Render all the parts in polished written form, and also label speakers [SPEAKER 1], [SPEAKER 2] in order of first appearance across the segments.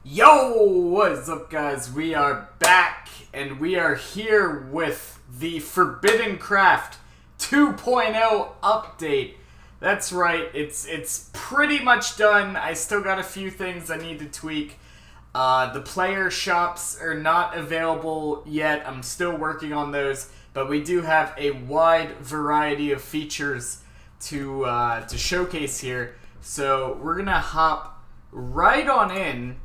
[SPEAKER 1] Yo, what's up guys? We are back and we are here with the Forbiddencraft 2.0 update. That's right, it's pretty much done. I still got a few things I need to tweak. The player shops are not available yet. I'm still working on those, but we do have a wide variety of features to showcase here. So we're gonna hop right on in.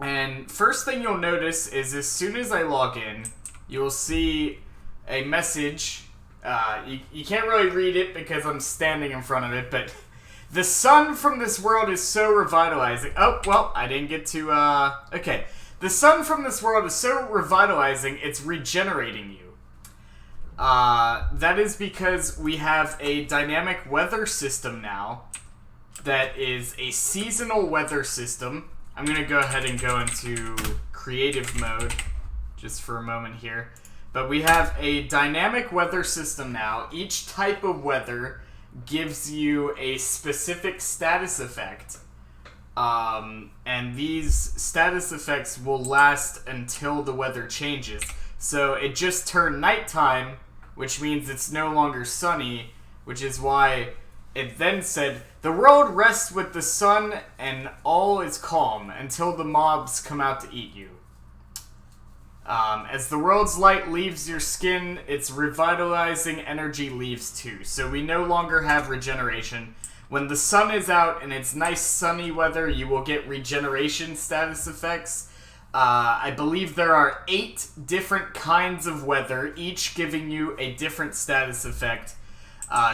[SPEAKER 1] And first thing you'll notice is as soon as I log in, you'll see a message. You can't really read it because I'm standing in front of it, but the sun from this world is so revitalizing. Oh, well, I didn't get to, okay. The sun from this world is so revitalizing, it's regenerating you. That is because we have a dynamic weather system now that is a seasonal weather system. I'm going to go ahead and go into creative mode just for a moment here. But we have a dynamic weather system now. Each type of weather gives you a specific status effect. And these status effects will last until the weather changes. So it just turned nighttime, which means it's no longer sunny, which is why it then said, "The world rests with the sun and all is calm until the mobs come out to eat you. As the world's light leaves your skin, its revitalizing energy leaves too." So we no longer have regeneration. When the sun is out and it's nice sunny weather, you will get regeneration status effects. I believe there are 8 different kinds of weather, each giving you a different status effect.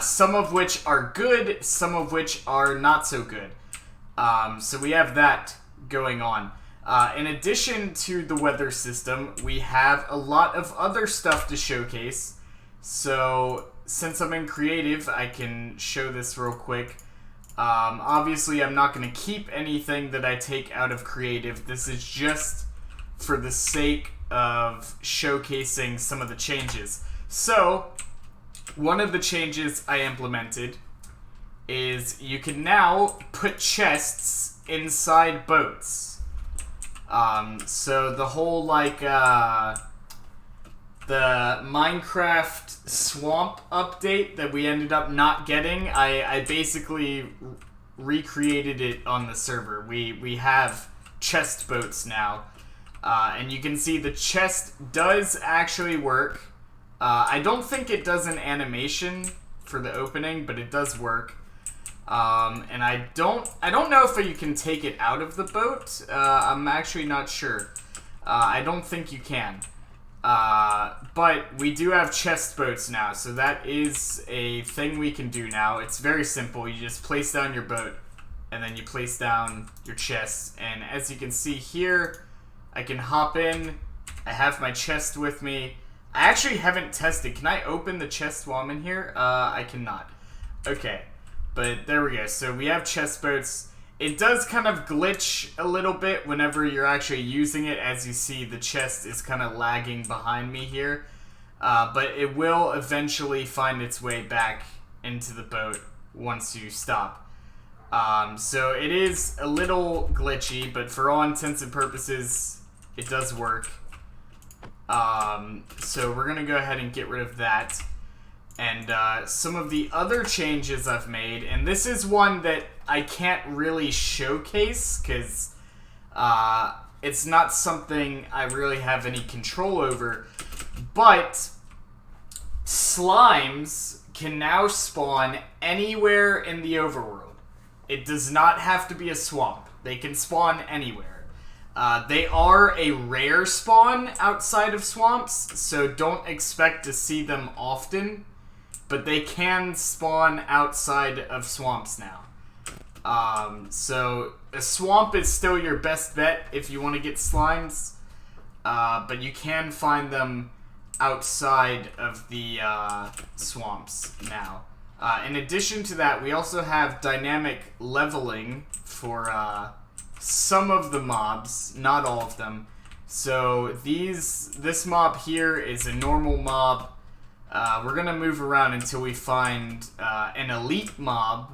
[SPEAKER 1] Some of which are good, some of which are not so good. So we have that going on. In addition to the weather system, we have a lot of other stuff to showcase. So since I'm in creative, I can show this real quick. Obviously, I'm not going to keep anything that I take out of creative. This is just for the sake of showcasing some of the changes. So one of the changes I implemented is you can now put chests inside boats. So the whole, like, the Minecraft swamp update that we ended up not getting, I basically recreated it on the server. We have chest boats now. And you can see the chest does actually work. I don't think it does an animation for the opening, but it does work. And I don't know if you can take it out of the boat. I'm actually not sure. I don't think you can. But we do have chest boats now, so that is a thing we can do now. It's very simple. You just place down your boat, and then you place down your chest. And as you can see here, I can hop in. I have my chest with me. I actually haven't tested. Can I open the chest while I'm in here? I cannot. Okay. But there we go. So we have chest boats. It does kind of glitch a little bit whenever you're actually using it. As you see, the chest is kind of lagging behind me here. But it will eventually find its way back into the boat once you stop. So it is a little glitchy, but for all intents and purposes, it does work. So we're going to go ahead and get rid of that. And some of the other changes I've made, and this is one that I can't really showcase because it's not something I really have any control over, but slimes can now spawn anywhere in the overworld. It does not have to be a swamp. They can spawn anywhere. They are a rare spawn outside of swamps, so don't expect to see them often, but they can spawn outside of swamps now. So a swamp is still your best bet if you want to get slimes, but you can find them outside of the swamps now. In addition to that, we also have dynamic leveling for some of the mobs, not all of them. So this mob here is a normal mob. We're gonna move around until we find an elite mob,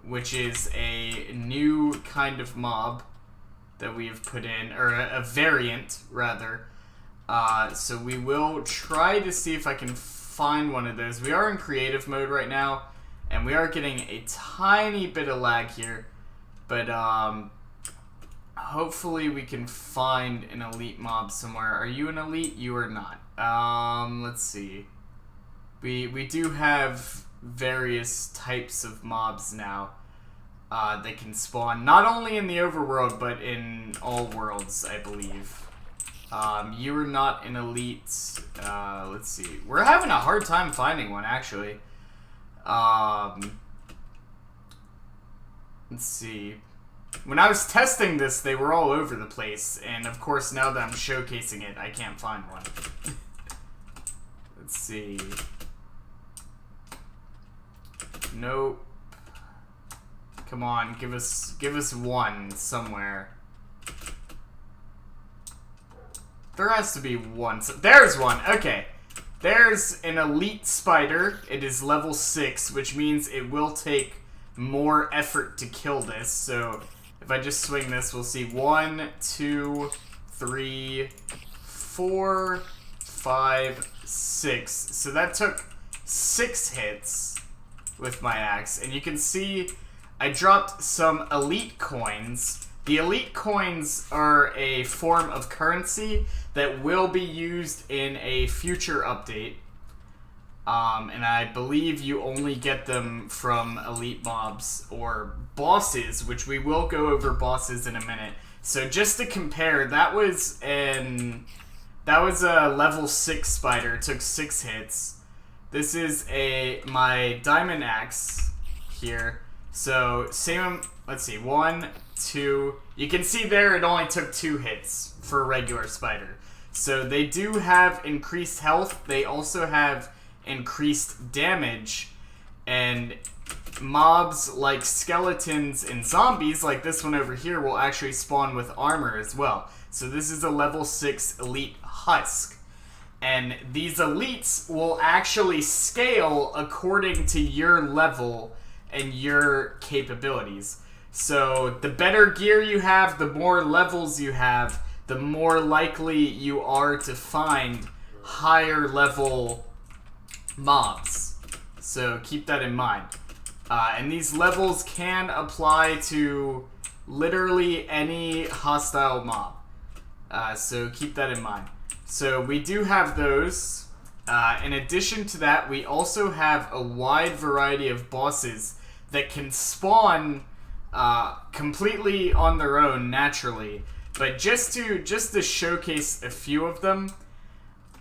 [SPEAKER 1] which is a new kind of mob. that we have put in, or a variant, rather. So we will try to see if I can find one of those. We are in creative mode right now, and we are getting a tiny bit of lag here. But, hopefully we can find an elite mob somewhere. Are you an elite? You are not. Let's see. We do have various types of mobs now that can spawn, not only in the overworld, but in all worlds, I believe. You are not an elite. Let's see. We're having a hard time finding one, actually. Let's see. When I was testing this, they were all over the place, and of course, now that I'm showcasing it, I can't find one. Let's see. Nope. Come on, give us one somewhere. There has to be one. There's one. Okay. There's an elite spider. It is level 6, which means it will take more effort to kill this. So if I just swing this, we'll see 1, 2, 3, 4, 5, 6. So that took 6 hits with my axe. And you can see I dropped some elite coins. The elite coins are a form of currency that will be used in a future update. And I believe you only get them from elite mobs or bosses, which we will go over bosses in a minute. So just to compare, that was a level 6 spider, took 6 hits. This is my diamond axe here. So same, let's see, 1, 2. You can see there it only took 2 hits for a regular spider. So they do have increased health. They also have increased damage, and mobs like skeletons and zombies like this one over here will actually spawn with armor as well. So this is a level 6 elite husk, and these elites will actually scale according to your level and your capabilities. So the better gear you have, the more levels you have, the more likely you are to find higher level mobs. So keep that in mind. And these levels can apply to literally any hostile mob. So keep that in mind. So we do have those. In addition to that, we also have a wide variety of bosses that can spawn completely on their own naturally. But just to showcase a few of them,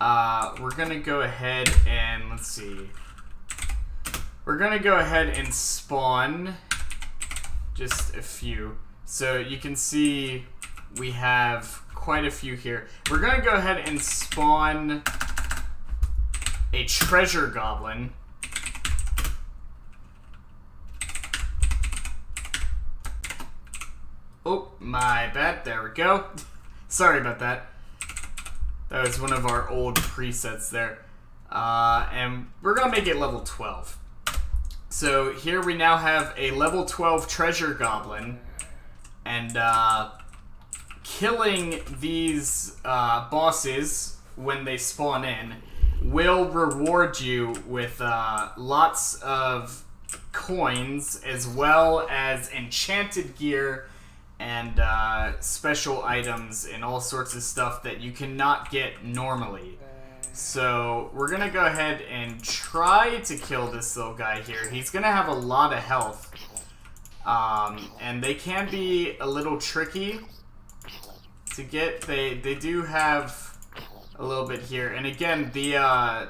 [SPEAKER 1] we're gonna go ahead and let's see. We're gonna go ahead and spawn just a few. So you can see we have quite a few here. We're gonna go ahead and spawn a treasure goblin. Oh, my bad. There we go. Sorry about that. That was one of our old presets there. And we're going to make it level 12. So here we now have a level 12 treasure goblin. And killing these bosses when they spawn in will reward you with lots of coins, as well as enchanted gear and special items and all sorts of stuff that you cannot get normally. So we're gonna go ahead and try to kill this little guy here. He's gonna have a lot of health, and they can be a little tricky to get. They do have a little bit here, and again, the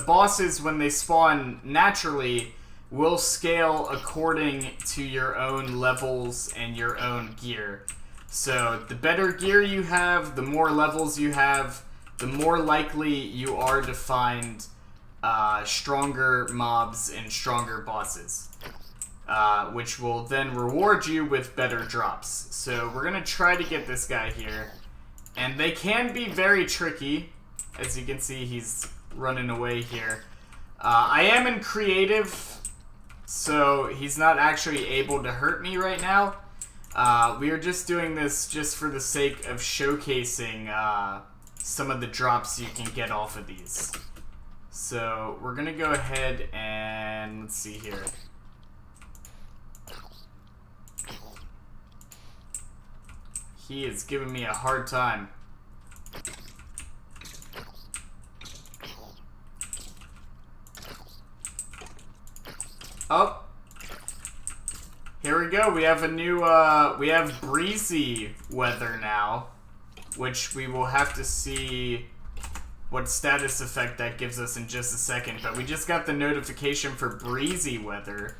[SPEAKER 1] bosses when they spawn naturally will scale according to your own levels and your own gear. So the better gear you have, the more levels you have, the more likely you are to find stronger mobs and stronger bosses, which will then reward you with better drops. So we're going to try to get this guy here. And they can be very tricky. As you can see, he's running away here. I am in creative, so he's not actually able to hurt me right now. We are just doing this just for the sake of showcasing some of the drops you can get off of these. So we're gonna go ahead and let's see here. He is giving me a hard time. Oh. Here we go. We have a new, we have breezy weather now, which we will have to see what status effect that gives us in just a second. But we just got the notification for breezy weather.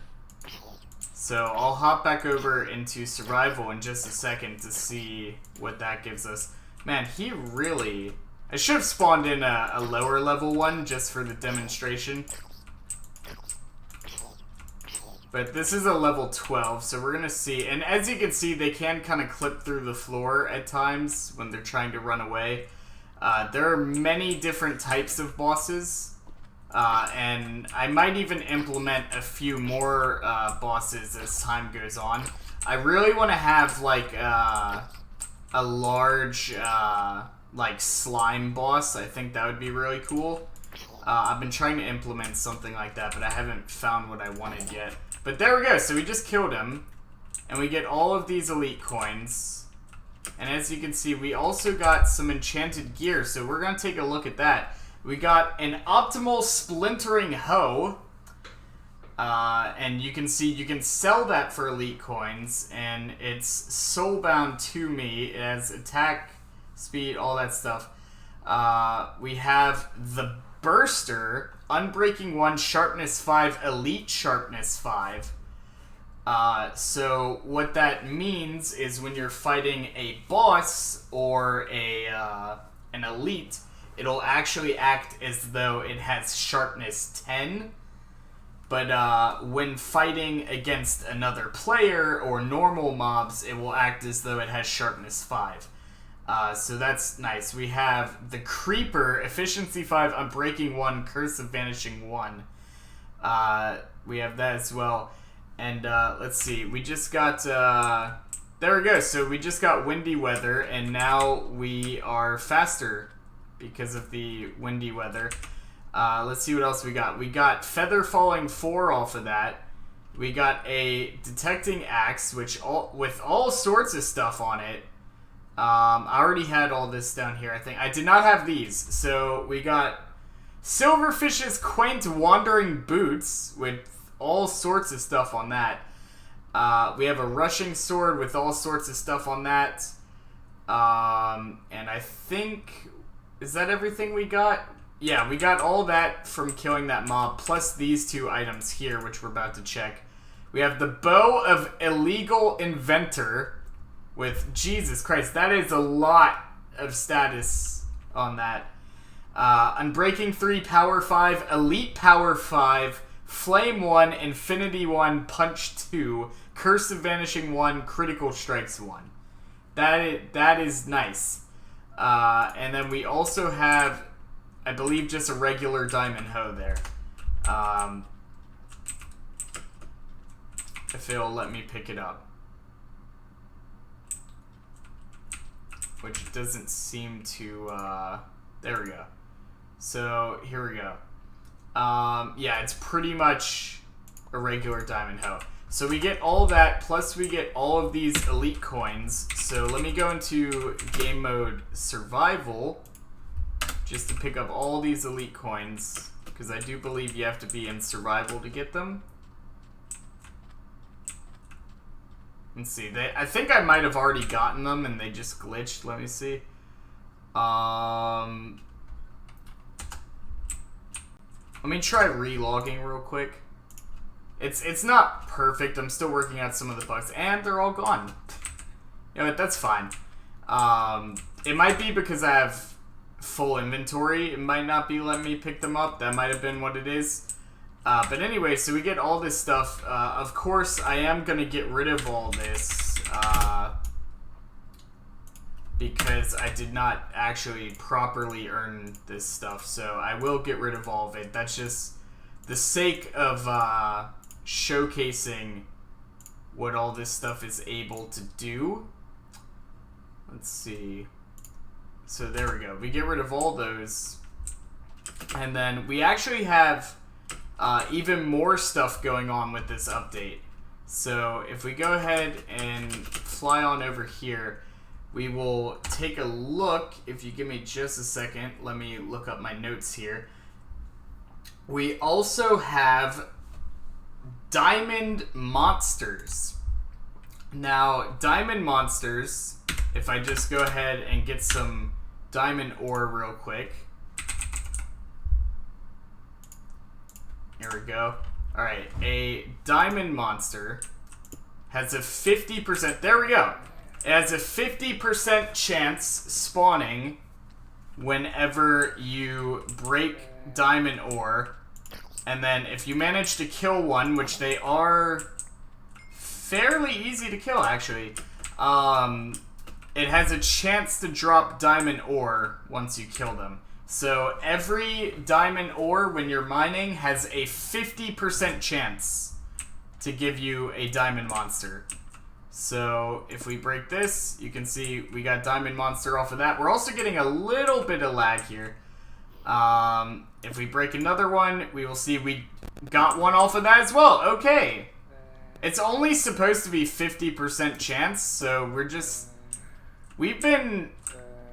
[SPEAKER 1] So I'll hop back over into survival in just a second to see what that gives us. Man, he really... I should have spawned in a lower level one just for the demonstration. But this is a level 12, so we're going to see. And as you can see, they can kind of clip through the floor at times when they're trying to run away. There are many different types of bosses. And I might even implement a few more bosses as time goes on. I really want to have like a large like slime boss. I think that would be really cool. I've been trying to implement something like that, but I haven't found what I wanted yet. But there we go. So we just killed him, and we get all of these elite coins. And as you can see, we also got some enchanted gear. So we're gonna take a look at that. We got an optimal splintering hoe, and you can see you can sell that for elite coins, and it's soulbound to me. It has attack, speed, all that stuff. We have the burster, unbreaking 1, sharpness 5, elite sharpness 5. So what that means is when you're fighting a boss or an elite, it'll actually act as though it has sharpness 10. But when fighting against another player or normal mobs, it will act as though it has sharpness 5. So that's nice. We have the Creeper, efficiency 5, unbreaking 1, curse of vanishing 1. We have that as well. And let's see, we just got... there we go. So we just got windy weather, and now we are faster because of the windy weather. Let's see what else we got. We got Feather Falling 4 off of that. We got a Detecting Axe, which with all sorts of stuff on it. I already had all this down here, I think. I did not have these. So we got Silverfish's Quaint Wandering Boots with all sorts of stuff on that. We have a Rushing Sword with all sorts of stuff on that. And I think... Is that everything we got? Yeah, we got all that from killing that mob, plus these two items here, which we're about to check. We have the Bow of Illegal Inventor with, Jesus Christ, that is a lot of status on that. Unbreaking 3, Power 5, Elite Power 5, Flame 1, Infinity 1, Punch 2, Curse of Vanishing 1, Critical Strikes 1. That is nice. And then we also have, I believe, just a regular diamond hoe there. If it'll let me pick it up. Which doesn't seem to, there we go. So, here we go. Yeah, it's pretty much a regular diamond hoe. So we get all that, plus we get all of these elite coins. So let me go into game mode survival, just to pick up all these elite coins, because I do believe you have to be in survival to get them. Let's see, I think I might have already gotten them and they just glitched. Let me see. Let me try relogging real quick. It's not perfect. I'm still working out some of the bugs, and they're all gone. You know what? That's fine. It might be because I have full inventory. It might not be letting me pick them up. That might have been what it is. But anyway, so we get all this stuff. Of course, I am going to get rid of all this because I did not actually properly earn this stuff. So I will get rid of all of it. That's just the sake of showcasing what all this stuff is able to do. Let's see. So there we go. We get rid of all those. And then we actually have even more stuff going on with this update. So if we go ahead and fly on over here, we will take a look. If you give me just a second, let me look up my notes here. We also have diamond monsters. Now, diamond monsters, if I just go ahead and get some diamond ore real quick. Here we go. Alright, a diamond monster has a 50%, there we go. It has a 50% chance spawning whenever you break diamond ore. And then if you manage to kill one, which they are fairly easy to kill actually, it has a chance to drop diamond ore once you kill them. So every diamond ore when you're mining has a 50% chance to give you a diamond monster. So if we break this, you can see we got diamond monster off of that. We're also getting a little bit of lag here. If we break another one, we will see we got one off of that as well. Okay. It's only supposed to be 50% chance, so we've been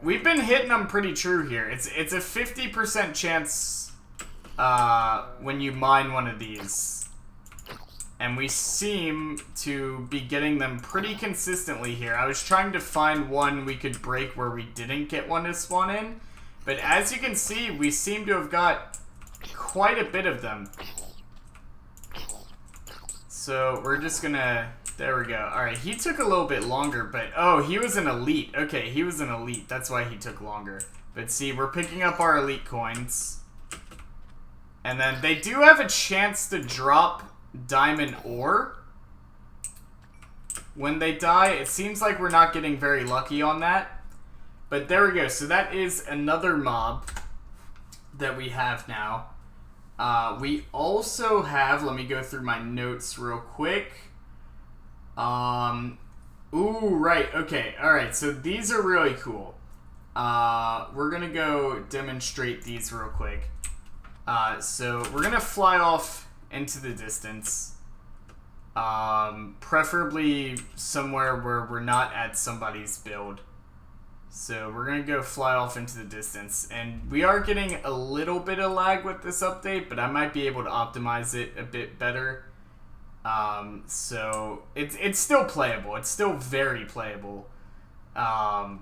[SPEAKER 1] hitting them pretty true here. It's a 50% chance when you mine one of these. And we seem to be getting them pretty consistently here. I was trying to find one we could break where we didn't get one to spawn in. But as you can see, we seem to have got quite a bit of them. So we're just gonna... There we go. Alright, he took a little bit longer, but... Oh, he was an elite. Okay, he was an elite. That's why he took longer. But see, we're picking up our elite coins. And then they do have a chance to drop diamond ore when they die. It seems like we're not getting very lucky on that. But there we go. So that is another mob that we have now. We also have... Let me go through my notes real quick. Ooh, right. Okay. Alright. So these are really cool. We're going to go demonstrate these real quick. So we're going to fly off into the distance. Preferably somewhere where we're not at somebody's build. So we're going to go fly off into the distance. And we are getting a little bit of lag with this update, but I might be able to optimize it a bit better. So it's still playable. It's still very playable. But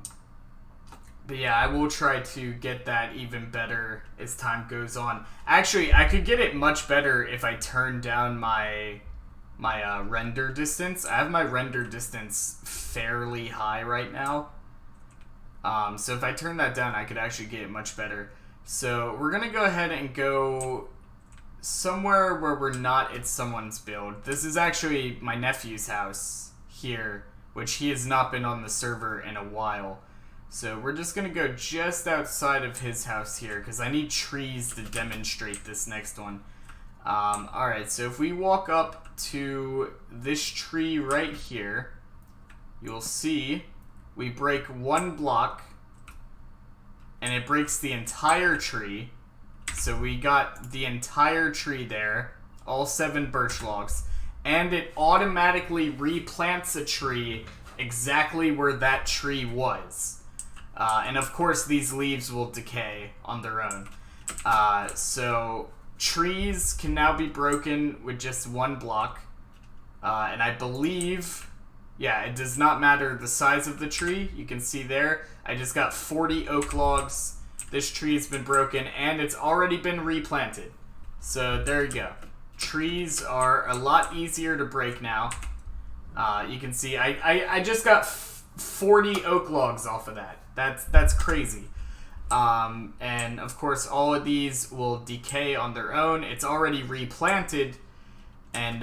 [SPEAKER 1] yeah, I will try to get that even better as time goes on. Actually, I could get it much better if I turn down my render distance. I have my render distance fairly high right now. So if I turn that down, I could actually get it much better. So we're going to go ahead and go somewhere where we're not at someone's build. This is actually my nephew's house here, which he has not been on the server in a while. So we're just going to go just outside of his house here because I need trees to demonstrate this next one. Alright, so if we walk up to this tree right here, you'll see we break one block and it breaks the entire tree. So we got the entire tree there, all 7 birch logs, and it automatically replants a tree exactly where that tree was. And of course these leaves will decay on their own. So trees can now be broken with just 1 block. And I believe, yeah, it does not matter the size of the tree. You can see there, I just got 40 oak logs. This tree has been broken and it's already been replanted. So there you go. Trees are a lot easier to break now. You can see I just got 40 oak logs off of that. That's crazy. And of course all of these will decay on their own. It's already replanted. And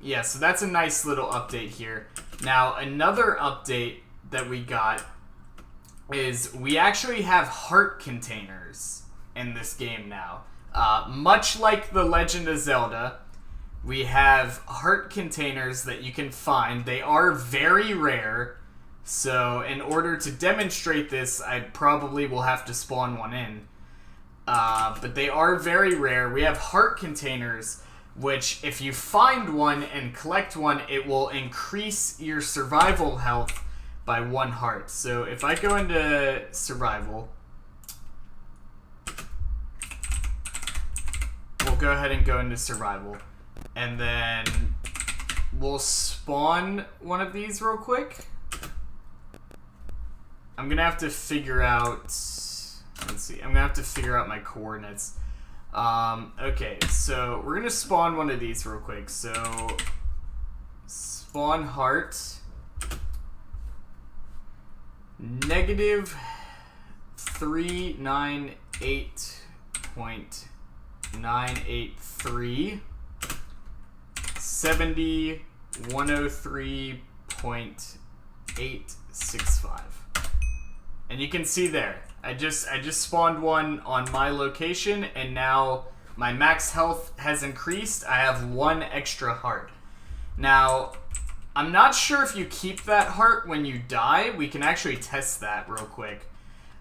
[SPEAKER 1] yeah, so that's a nice little update here. Now another update that we got is we actually have heart containers in this game now. Much like The Legend of Zelda, We have heart containers that you can find. They are very rare. So in order to demonstrate this, I probably will have to spawn one in. But they are very rare. We have heart containers, which if you find one and collect one, it will increase your survival health by 1 heart. So if I go into survival, we'll go ahead and go into survival. And then we'll spawn one of these real quick. I'm going to have to figure out... Let's see. I'm going to have to figure out my coordinates. Okay, so we're going to spawn one of these real quick. So, spawn heart. -398.983 70,103.865. And you can see there, I just spawned one on my location, and now my max health has increased. I have 1 extra heart. Now, I'm not sure if you keep that heart when you die. We can actually test that real quick.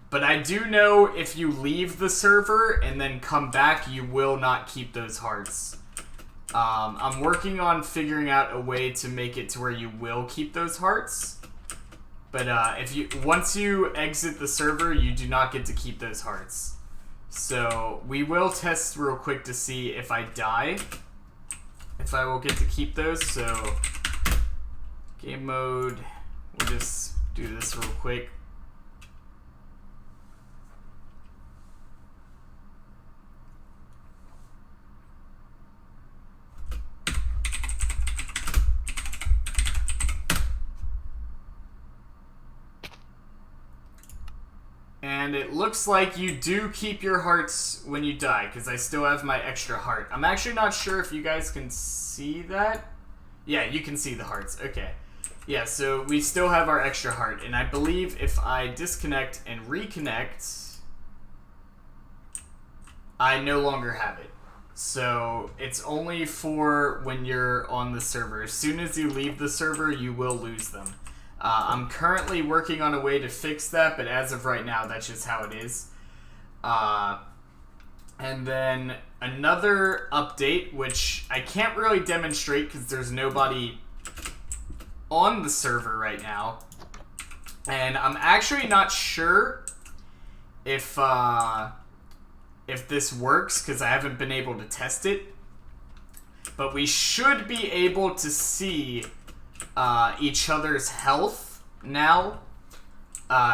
[SPEAKER 1] But I do know if you leave the server and then come back, you will not keep those hearts. I'm working on figuring out a way to make it to where you will keep those hearts. But once you exit the server, you do not get to keep those hearts. So we will test real quick to see if I die, if I will get to keep those. So game mode, we'll just do this real quick. And it looks like you do keep your hearts when you die, because I still have my extra heart. I'm actually not sure if you guys can see that. Yeah, you can see the hearts. Okay. Yeah, so we still have our extra heart. And I believe if I disconnect and reconnect, I no longer have it. So it's only for when you're on the server. As soon as you leave the server, you will lose them. I'm currently working on a way to fix that, but as of right now, that's just how it is. And then another update, which I can't really demonstrate because there's nobody on the server right now. And I'm actually not sure if this works because I haven't been able to test it. But we should be able to see each other's health now.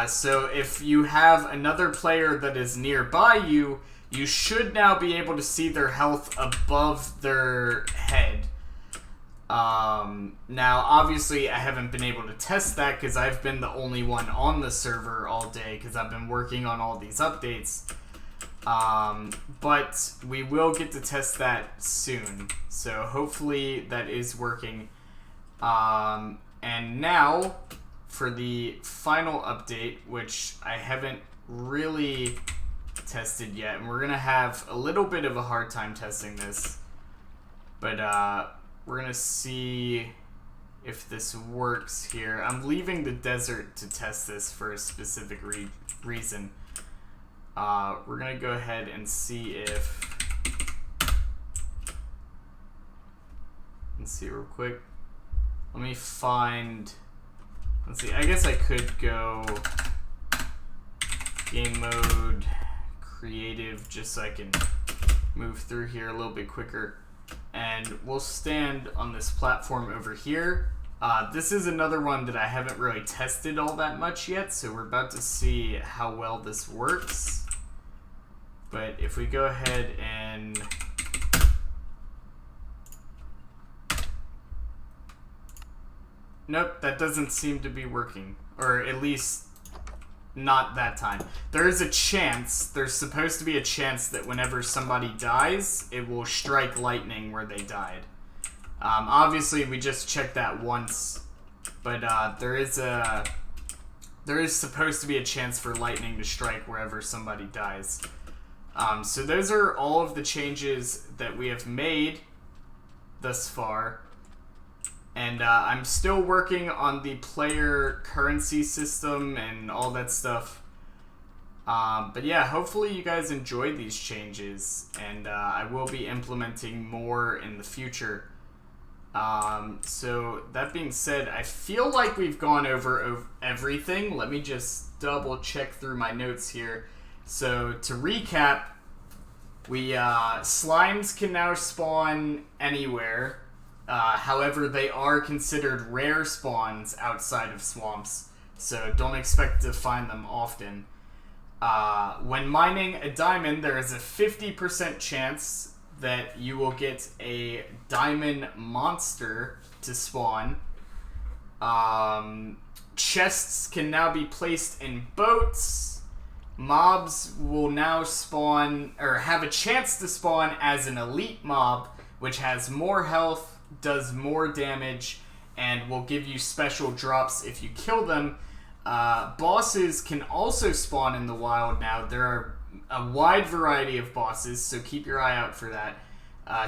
[SPEAKER 1] So if you have another player that is nearby you, you should now be able to see their health above their head. Now, obviously, I haven't been able to test that because I've been the only one on the server all day because I've been working on all these updates. But we will get to test that soon. So hopefully that is working. And now for the final update, which I haven't really tested yet, and we're gonna have a little bit of a hard time testing this, but we're gonna see if this works here. I'm leaving the desert to test this for a specific reason. We're gonna go ahead and see if, let's see real quick. Let me find, let's see, I guess I could go game mode, creative, just so I can move through here a little bit quicker. And we'll stand on this platform over here. This is another one that I haven't really tested all that much yet, so we're about to see how well this works. But if we go ahead and nope, that doesn't seem to be working. Or at least not that time. There is a chance, there's supposed to be a chance that whenever somebody dies, it will strike lightning where they died. Obviously, we just checked that once, but there is supposed to be a chance for lightning to strike wherever somebody dies. So those are all of the changes that we have made. thus far. And I'm still working on the player currency system and all that stuff. But yeah, hopefully you guys enjoyed these changes, and I will be implementing more in the future. So that being said, I feel like we've gone over everything. Let me just double check through my notes here. So to recap, slimes can now spawn anywhere. However, they are considered rare spawns outside of swamps, so don't expect to find them often. When mining a diamond, there is a 50% chance that you will get a diamond monster to spawn. Chests can now be placed in boats. Mobs will now spawn, or have a chance to spawn as an elite mob, which has more health, does more damage, and will give you special drops if you kill them. Bosses can also spawn in the wild now. There are a wide variety of bosses, so keep your eye out for that.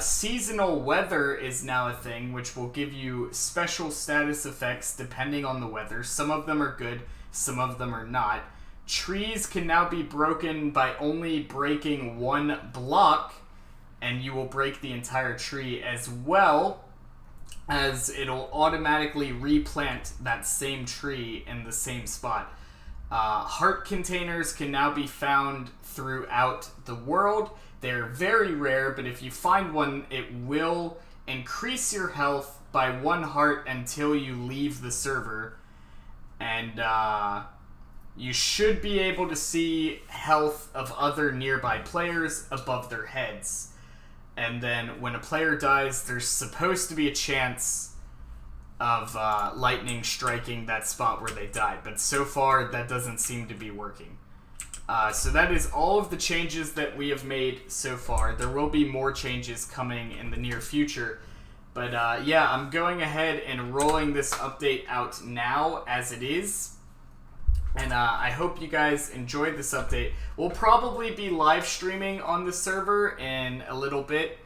[SPEAKER 1] Seasonal weather is now a thing, which will give you special status effects depending on the weather. Some of them are good, some of them are not. Trees can now be broken by only breaking one block, and you will break the entire tree, as well as it'll automatically replant that same tree in the same spot. Heart containers can now be found throughout the world. They're very rare, but if you find one, it will increase your health by 1 heart until you leave the server. And you should be able to see health of other nearby players above their heads. And then when a player dies, there's supposed to be a chance of lightning striking that spot where they died. But so far, that doesn't seem to be working. So that is all of the changes that we have made so far. There will be more changes coming in the near future. But yeah, I'm going ahead and rolling this update out now as it is. And I hope you guys enjoyed this update. We'll probably be live streaming on the server in a little bit.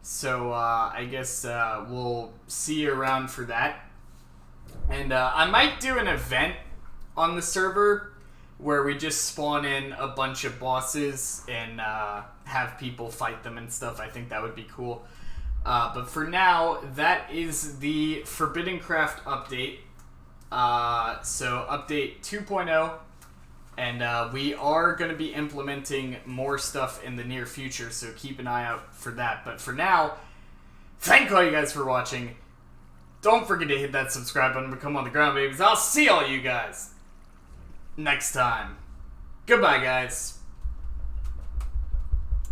[SPEAKER 1] So I guess we'll see you around for that. And I might do an event on the server where we just spawn in a bunch of bosses and have people fight them and stuff. I think that would be cool. But for now, that is the Forbiddencraft update. So update 2.0, and we are going to be implementing more stuff in the near future, so keep an eye out for that. But for now, thank all you guys for watching. Don't forget to hit that subscribe button and become on the ground, babies. I'll see all you guys next time. Goodbye, guys.